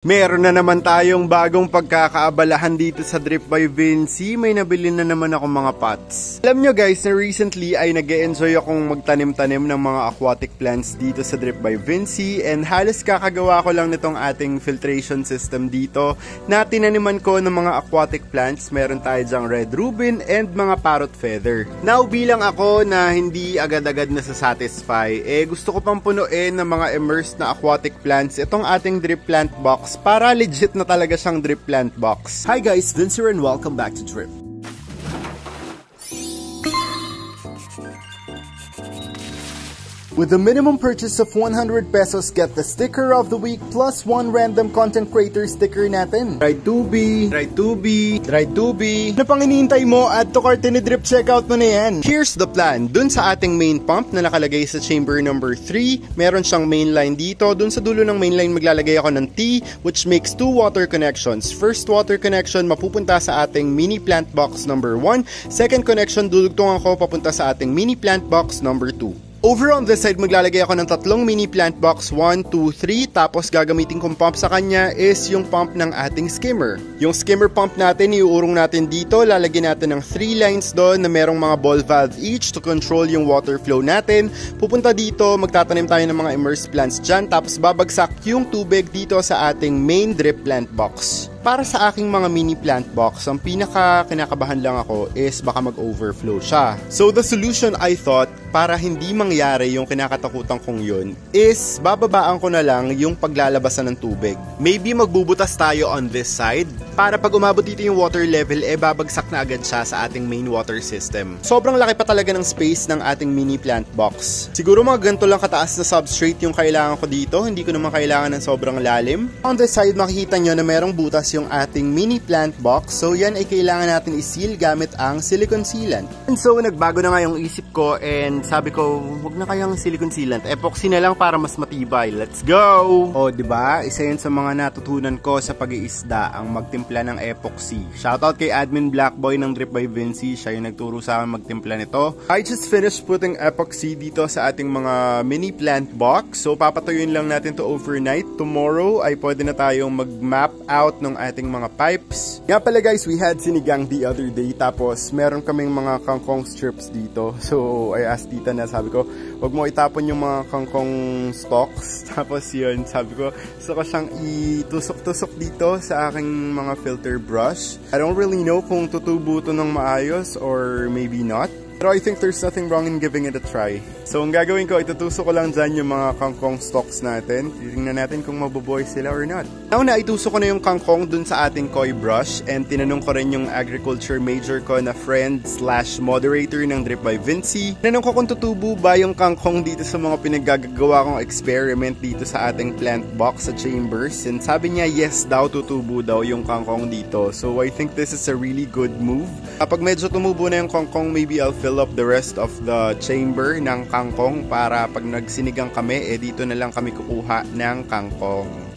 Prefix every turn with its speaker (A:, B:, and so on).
A: Meron na naman tayong bagong pagkakaabalahan dito sa Drip by Vinci. May nabili na naman ako mga pots. Alam nyo guys, na recently ay nag-e-enjoy akong magtanim-tanim ng mga aquatic plants dito sa Drip by Vinci. And halos kakagawa ko lang nitong ating filtration system dito na tinaniman ko ng mga aquatic plants. Meron tayo dyang red rubin and mga parrot feather. Now bilang ako na hindi agad-agad nasasatisfy, gusto ko pang punuin ng mga immersed na aquatic plants itong ating drip plant box para legit na talaga siyang drip plant box. Hi guys, Vince here and welcome back to Drip. With a minimum purchase of 100 pesos, get the sticker of the week plus one random content creator sticker natin. Try to be. Ano pang iniintay mo? Add to cart ni Drip, checkout mo na yan. Here's the plan. Dun sa ating main pump na nakalagay sa chamber number 3, meron siyang main line dito. Dun sa dulo ng main line maglalagay ako ng T, which makes two water connections. First water connection mapupunta sa ating mini plant box number 1. Second connection dudugtungan ko papunta sa ating mini plant box number 2. Over on this side, maglalagay ako ng tatlong mini plant box, 1, 2, 3. Tapos gagamitin kong pump sa kanya is yung pump ng ating skimmer. Yung skimmer pump natin, iuurong natin dito. Lalagyan natin ng 3 lines doon na merong mga ball valve each to control yung water flow natin. Pupunta dito, magtatanim tayo ng mga immersed plants dyan. Tapos babagsak yung tubig dito sa ating main drip plant box. Para sa aking mga mini plant box, ang pinaka kinakabahan lang ako is baka mag-overflow siya. So the solution I thought, para hindi mangyari yung kinakatakutan kong yun, is bababaan ko na lang yung paglalabasan ng tubig. Maybe magbubutas tayo on this side, para pag umabot dito yung water level, babagsak na agad siya sa ating main water system. Sobrang laki pa talaga ng space ng ating mini plant box. Siguro mga ganito lang kataas na substrate yung kailangan ko dito, hindi ko naman kailangan ng sobrang lalim. On this side, makikita nyo na merong butas yung ating mini plant box. So yan ay kailangan natin i-seal gamit ang silicone sealant. And so nagbago na nga yung isip ko and sabi ko, wag na kayang silicone sealant. Epoxy na lang para mas matibay. Let's go! O, diba? Isa yun sa mga natutunan ko sa pag-iisda, ang magtimpla ng epoxy. Shoutout kay Admin Blackboy ng Drip by Vinci. Siya yung nagturo sa akin magtimpla nito. I just finished putting epoxy dito sa ating mga mini plant box. So papatuyuin lang natin to overnight. Tomorrow ay pwede na tayong mag-map out ng ating mga pipes. Nga pala guys, we had sinigang the other day. Tapos meron kaming mga kangkong strips dito. So I asked tita na, sabi ko, wag mo itapon yung mga kangkong stalks. Tapos yun, sabi ko, gusto ko siyang itusok-tusok dito sa aking mga filter brush. I don't really know kung tutubo to ng maayos or maybe not. Pero I think there's nothing wrong in giving it a try. So ang gagawin ko, itutusok ko lang dyan yung mga kangkong stalks natin. Titingnan natin kung mabubuhay sila or not. Now na itusok ko na yung kangkong dun sa ating koi brush. And tinanong ko rin yung agriculture major ko na friend / moderator ng Drip by Vinci. Tinanong ko kung tutubo ba yung kangkong dito sa mga pinaggagawa kong experiment dito sa ating plant box sa chambers. And sabi niya yes daw, tutubo daw yung kangkong dito. So I think this is a really good move. Kapag medyo tumubo na yung kangkong, maybe I'll fill up the rest of the chamber ng kangkong para pag nagsinigang kami, dito na lang kami kukuha ng kangkong.